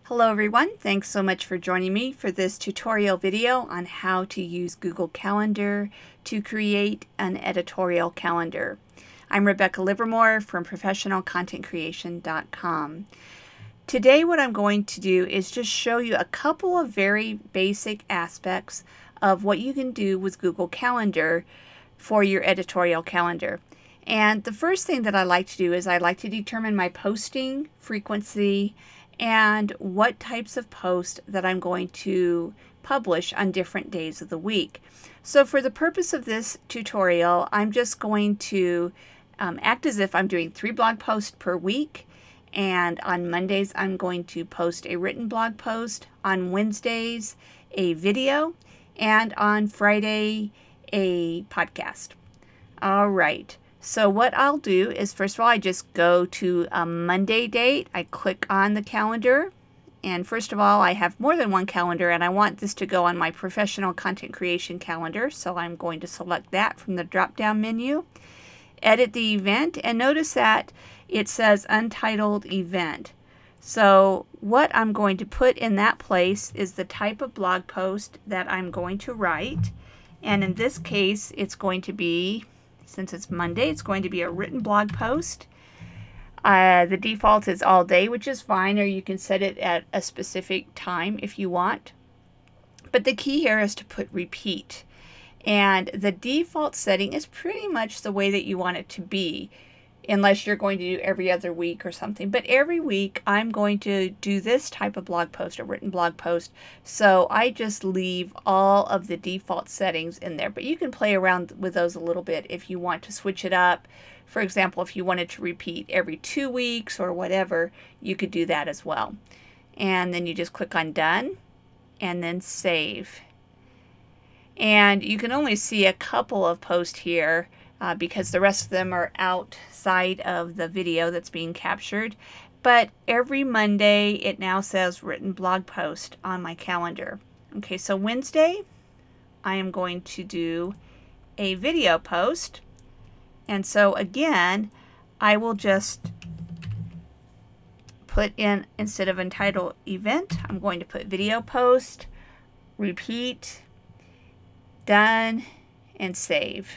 Hello everyone, thanks so much for joining me for this tutorial video on how to use Google Calendar to create an editorial calendar. I'm Rebecca Livermore from professionalcontentcreation.com. Today what I'm going to do is just show you a couple of very basic aspects of what you can do with Google Calendar for your editorial calendar. And the first thing that I like to do is I like to determine my posting frequency and what types of posts that I'm going to publish on different days of the week. So for the purpose of this tutorial, I'm just going to act as if I'm doing 3 blog posts per week. And on Mondays, I'm going to post a written blog post. On Wednesdays, a video. And on Friday, a podcast. All right. So what I'll do is, first of all, I just go to a Monday date. I click on the calendar. And first of all, I have more than one calendar, and I want this to go on my professional content creation calendar. So I'm going to select that from the drop-down menu. Edit the event, and notice that it says Untitled Event. So what I'm going to put in that place is the type of blog post that I'm going to write. And in this case, it's going to be, since it's Monday, it's going to be a written blog post. The default is all day, which is fine, or you can set it at a specific time if you want. But the key here is to put repeat. And the default setting is pretty much the way that you want it to be, unless you're going to do every other week or something. But every week I'm going to do this type of blog post, a written blog post. So I just leave all of the default settings in there. But you can play around with those a little bit if you want to switch it up. For example, if you wanted to repeat every 2 weeks or whatever, you could do that as well. And then you just click on Done and then Save. And you can only see a couple of posts here because the rest of them are outside of the video that's being captured. But every Monday it now says written blog post on my calendar. Okay, so Wednesday I am going to do a video post. And so again, I will just put in, instead of entitled event, I'm going to put video post, repeat, done, and save.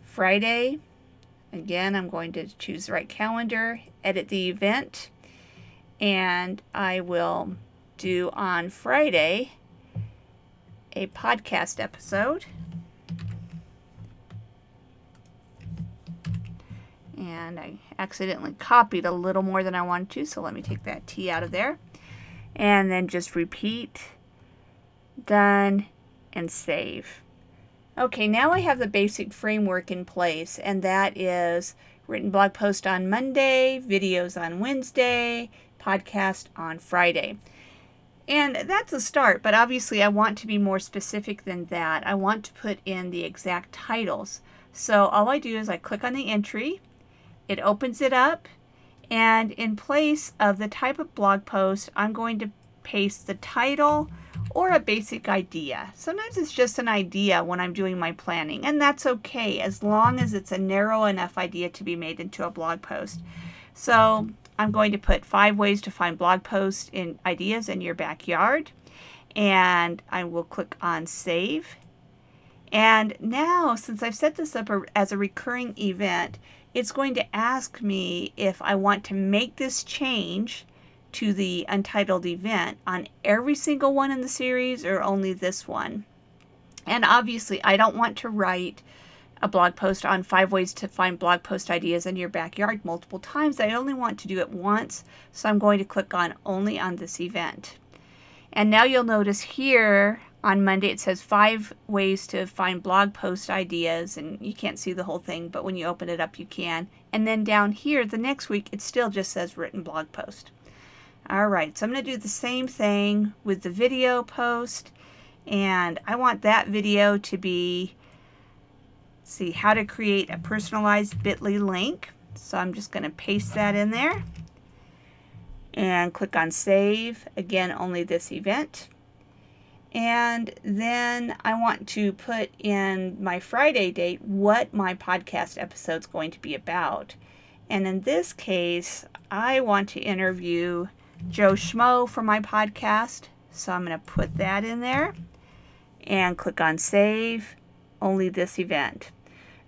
Friday, again, I'm going to choose the right calendar, edit the event, and I will do on Friday a podcast episode. And I accidentally copied a little more than I wanted to, so let me take that T out of there. And then just repeat, done, and save. Okay, now I have the basic framework in place, and that is written blog post on Monday, videos on Wednesday, podcast on Friday. And that's a start, but obviously I want to be more specific than that. I want to put in the exact titles. So all I do is I click on the entry, it opens it up, and in place of the type of blog post, I'm going to paste the title or a basic idea. Sometimes it's just an idea when I'm doing my planning, and that's okay as long as it's a narrow enough idea to be made into a blog post. So I'm going to put 5 ways to find blog posts in ideas in your backyard, and I will click on Save. And now, since I've set this up as a recurring event, it's going to ask me if I want to make this change to the untitled event on every single one in the series or only this one. And obviously I don't want to write a blog post on 5 ways to find blog post ideas in your backyard multiple times. I only want to do it once, so I'm going to click on only on this event. And now you'll notice here on Monday it says 5 ways to find blog post ideas, and you can't see the whole thing, but when you open it up you can. And then down here the next week it still just says written blog post. Alright, so I'm going to do the same thing with the video post, and I want that video to be, see, how to create a personalized bit.ly link. So I'm just going to paste that in there and click on Save. Again, only this event. And then I want to put in my Friday date what my podcast episode is going to be about. And in this case, I want to interview Joe Schmo for my podcast. So I'm going to put that in there and click on Save, only this event.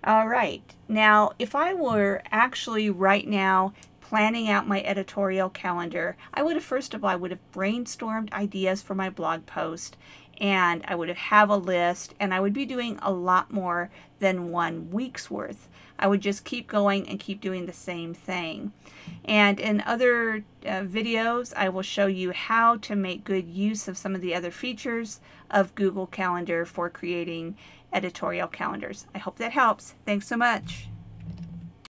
All right, now if I were actually right now planning out my editorial calendar, I would have, first of all, I would have brainstormed ideas for my blog post, and I would have a list, and I would be doing a lot more than 1 week's worth. I would just keep going and keep doing the same thing. And in other videos, I will show you how to make good use of some of the other features of Google Calendar for creating editorial calendars. I hope that helps. Thanks so much.